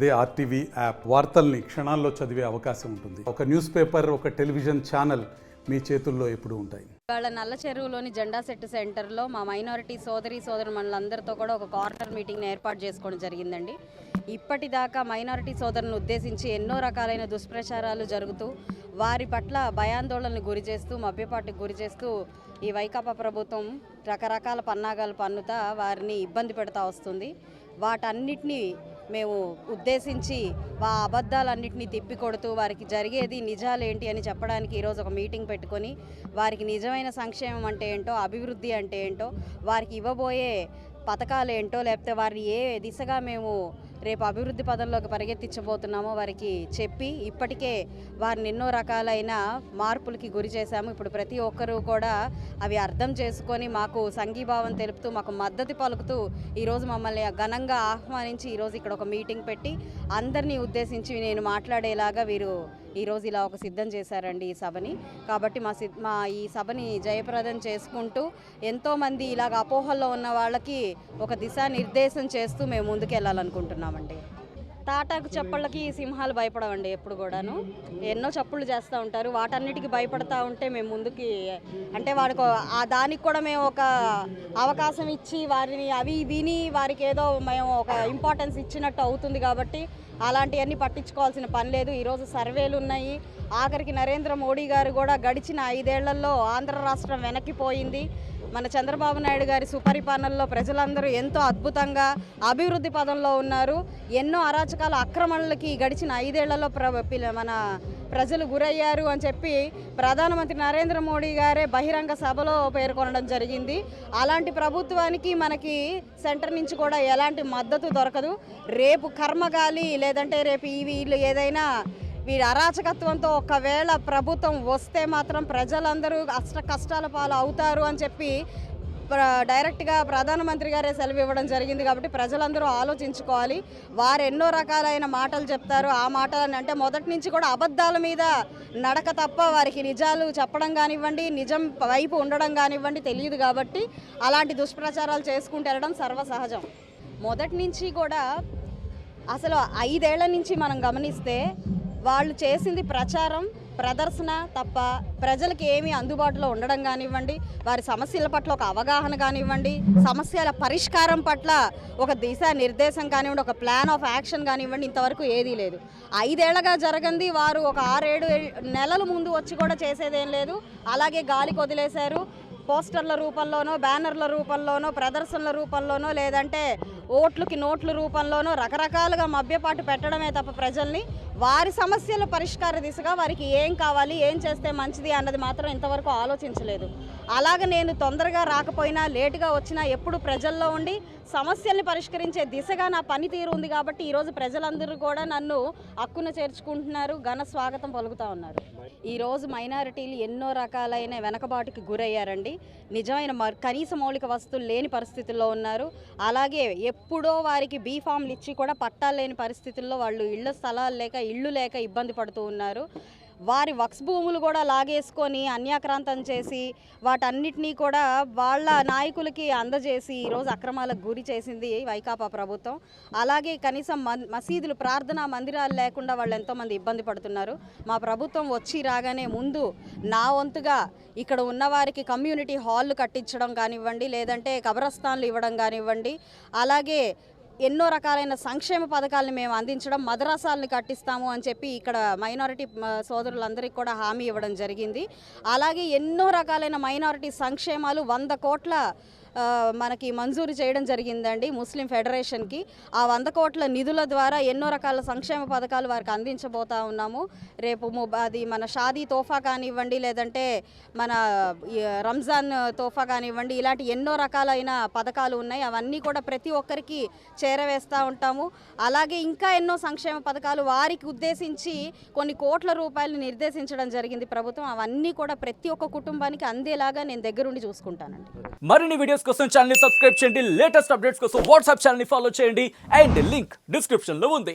అదే RTV app వార్తల్ని క్షణాల్లో చదివే అవకాశం ఉంటుంది. ఒక న్యూస్ పేపర్, ఒక టెలివిజన్ ఛానల్ మీ చేతుల్లో ఎప్పుడూ ఉంటాయి. ఇవాళ నల్ల చెరువులోని జెండా సెట్ సెంటర్లో మా మైనారిటీ సోదరులందరితో కూడా ఒక కార్నర్ మీటింగ్ని ఏర్పాటు చేసుకోవడం జరిగిందండి. ఇప్పటిదాకా మైనారిటీ సోదరులను ఉద్దేశించి ఎన్నో రకాలైన దుష్ప్రచారాలు జరుగుతూ వారి పట్ల భయాందోళనకు గురి చేస్తూ మభ్యపాటుకు గురి చేస్తూ ఈ వైకాపా ప్రభుత్వం రకరకాల పన్నాగాలు పన్నుతా వారిని ఇబ్బంది పెడతా వస్తుంది. వాటన్నిటినీ మేము ఉద్దేశించి ఆ అబద్ధాలన్నింటినీ తిప్పికొడుతూ వారికి జరిగేది నిజాలేంటి అని చెప్పడానికి ఈరోజు ఒక మీటింగ్ పెట్టుకొని వారికి నిజమైన సంక్షేమం అంటే ఏంటో, అభివృద్ధి అంటే ఏంటో, వారికి ఇవ్వబోయే పథకాలు ఏంటో, లేకపోతే వారిని ఏ దిశగా మేము రేపు అభివృద్ధి పదంలోకి పరిగెత్తించబోతున్నామో వారికి చెప్పి ఇప్పటికే వారిని ఎన్నో రకాలైన మార్పులకి గురి చేశాము. ఇప్పుడు ప్రతి ఒక్కరూ కూడా అవి అర్థం చేసుకొని మాకు సంఘీభావం తెలుపుతూ మాకు మద్దతు పలుకుతూ ఈరోజు మమ్మల్ని ఘనంగా ఆహ్వానించి ఈరోజు ఇక్కడ ఒక మీటింగ్ పెట్టి అందరినీ ఉద్దేశించి నేను మాట్లాడేలాగా వీరు ఈరోజు ఇలా ఒక సిద్ధం చేశారండి ఈ సభని. కాబట్టి మా ఈ సభని జయప్రదం చేసుకుంటూ ఎంతోమంది ఇలాగ అపోహల్లో ఉన్న వాళ్ళకి ఒక దిశానిర్దేశం చేస్తూ మేము ముందుకెళ్ళాలనుకుంటున్నామండి. తాటాకు చప్పళ్ళకి సింహాలు భయపడవండి. ఎప్పుడు కూడాను ఎన్నో చప్పుళ్ళు చేస్తూ ఉంటారు. వాటన్నిటికీ భయపడతా ఉంటే మేము ముందుకి అంటే వాడికి దానికి కూడా మేము ఒక అవకాశం ఇచ్చి వారిని అవి విని వారికి ఏదో మేము ఒక ఇంపార్టెన్స్ ఇచ్చినట్టు అవుతుంది. కాబట్టి అలాంటివన్నీ పట్టించుకోవాల్సిన పని లేదు. ఈరోజు సర్వేలు ఉన్నాయి. ఆఖరికి నరేంద్ర మోడీ గారు కూడా గడిచిన 5 ఏళ్లలో ఆంధ్ర రాష్ట్రం వెనక్కిపోయింది. మన చంద్రబాబు నాయుడు గారి సుపరిపాలనలో ప్రజలందరూ ఎంతో అద్భుతంగా అభివృద్ధి పదంలో ఉన్నారు. ఎన్నో అరాచకాల ఆక్రమణలకి గడిచిన 5 ఏళ్లలో మన ప్రజలు గురయ్యారు అని చెప్పి ప్రధానమంత్రి నరేంద్ర మోడీ గారే బహిరంగ సభలో పేర్కొనడం జరిగింది. అలాంటి ప్రభుత్వానికి మనకి సెంటర్ నుంచి కూడా ఎలాంటి మద్దతు దొరకదు. రేపు కర్మగాలి లేదంటే రేపు వీళ్ళు ఏదైనా వీరి అరాచకత్వంతో ఒకవేళ ప్రభుత్వం వస్తే మాత్రం ప్రజలందరూ కష్టాల పాలు అవుతారు అని చెప్పి డైరెక్ట్గా ప్రధానమంత్రి గారే సెలవు ఇవ్వడం జరిగింది. కాబట్టి ప్రజలందరూ ఆలోచించుకోవాలి. వారు ఎన్నో రకాలైన మాటలు చెప్తారు. ఆ మాటలని అంటే మొదటి నుంచి కూడా అబద్ధాల మీద నడక తప్ప వారికి నిజాలు చెప్పడం కానివ్వండి, నిజం వైపు ఉండడం కానివ్వండి తెలియదు. కాబట్టి అలాంటి దుష్ప్రచారాలు చేసుకుంటూ వెళ్ళడం సర్వసహజం. మొదటి నుంచి కూడా అసలు 5 ఏళ్ల నుంచి మనం గమనిస్తే వాళ్ళు చేసింది ప్రచారం, ప్రదర్శన తప్ప ప్రజలకు ఏమీ అందుబాటులో ఉండడం కానివ్వండి, వారి సమస్యల పట్ల ఒక అవగాహన కానివ్వండి, సమస్యల పరిష్కారం పట్ల ఒక దిశా నిర్దేశం కానివ్వండి, ఒక ప్లాన్ ఆఫ్ యాక్షన్ కానివ్వండి, ఇంతవరకు ఏదీ లేదు. 5 ఏళ్లగా జరగంది వారు ఒక 6-7 నెలల ముందు వచ్చి కూడా చేసేదేం లేదు. అలాగే గాలికి వదిలేశారు. పోస్టర్ల రూపంలోనో, బ్యానర్ల రూపంలోనో, ప్రదర్శనల రూపంలోనో, లేదంటే ఓట్లకి నోట్ల రూపంలోనో రకరకాలుగా మభ్యపాటు పెట్టడమే తప్ప ప్రజల్ని వారి సమస్యల పరిష్కార దిశగా వారికి ఏం కావాలి, ఏం చేస్తే మంచిది అన్నది మాత్రం ఇంతవరకు ఆలోచించలేదు. అలాగ నేను తొందరగా రాకపోయినా, లేటుగా వచ్చినా ఎప్పుడు ప్రజల్లో ఉండి సమస్యల్ని పరిష్కరించే దిశగా నా పనితీరు ఉంది. కాబట్టి ఈరోజు ప్రజలందరూ కూడా నన్ను హక్కున చేర్చుకుంటున్నారు, ఘన స్వాగతం పలుకుతూ ఉన్నారు. ఈరోజు మైనారిటీలు ఎన్నో రకాలైన వెనకబాటుకి గురయ్యారండి. నిజమైన కనీస మౌలిక వస్తువులు లేని పరిస్థితుల్లో ఉన్నారు. అలాగే ఎప్పుడో వారికి బీఫామ్లు ఇచ్చి కూడా పట్టాలు లేని పరిస్థితుల్లో వాళ్ళు స్థలాలు లేక, ఇళ్ళు లేక ఇబ్బంది పడుతూ ఉన్నారు. వారి వక్స్ భూములు కూడా లాగేసుకొని అన్యాక్రాంతం చేసి వాటన్నిటినీ కూడా వాళ్ళ నాయకులకి అందజేసి ఈరోజు అక్రమాలకు గురి చేసింది వైకాపా ప్రభుత్వం. అలాగే కనీసం మసీదులు, ప్రార్థనా మందిరాలు లేకుండా వాళ్ళు ఎంతోమంది ఇబ్బంది పడుతున్నారు. మా ప్రభుత్వం వచ్చి రాగానే ముందు నా వంతుగా ఇక్కడ ఉన్నవారికి కమ్యూనిటీ హాళ్ళు కట్టించడం కానివ్వండి, లేదంటే కబరస్థాన్లు ఇవ్వడం కానివ్వండి, అలాగే ఎన్నో రకాలైన సంక్షేమ పథకాలను మేము అందించడం, మదరసాలను కట్టిస్తాము అని చెప్పి ఇక్కడ మైనారిటీ సోదరులందరికీ కూడా హామీ ఇవ్వడం జరిగింది. అలాగే ఎన్నో రకాలైన మైనారిటీ సంక్షేమాలు 100 కోట్ల మనకి మంజూరు చేయడం జరిగిందండి ముస్లిం ఫెడరేషన్కి. ఆ 100 కోట్ల నిధుల ద్వారా ఎన్నో రకాల సంక్షేమ పథకాలు వారికి అందించబోతా ఉన్నాము. రేపు అది మన షాదీ తోఫా కానివ్వండి, లేదంటే మన రంజాన్ తోఫా కానివ్వండి, ఇలాంటి ఎన్నో రకాలైన పథకాలు ఉన్నాయి. అవన్నీ కూడా ప్రతి ఒక్కరికి చేరవేస్తూ ఉంటాము. అలాగే ఇంకా ఎన్నో సంక్షేమ పథకాలు వారికి ఉద్దేశించి కొన్ని కోట్ల రూపాయలు నిర్దేశించడం జరిగింది ప్రభుత్వం. అవన్నీ కూడా ప్రతి ఒక్క కుటుంబానికి అందేలాగా నేను దగ్గరుండి చూసుకుంటానండి. మరిన్ని వీడియోస్ కోసం ఛానల్ ని సబ్స్క్రైబ్ చేయండి. లేటెస్ట్ అప్డేట్స్ కోసం వాట్సాప్ ఛానల్ ని ఫాలో చేయండి. అండ్ లింక్ డిస్క్రిప్షన్ లో ఉంది.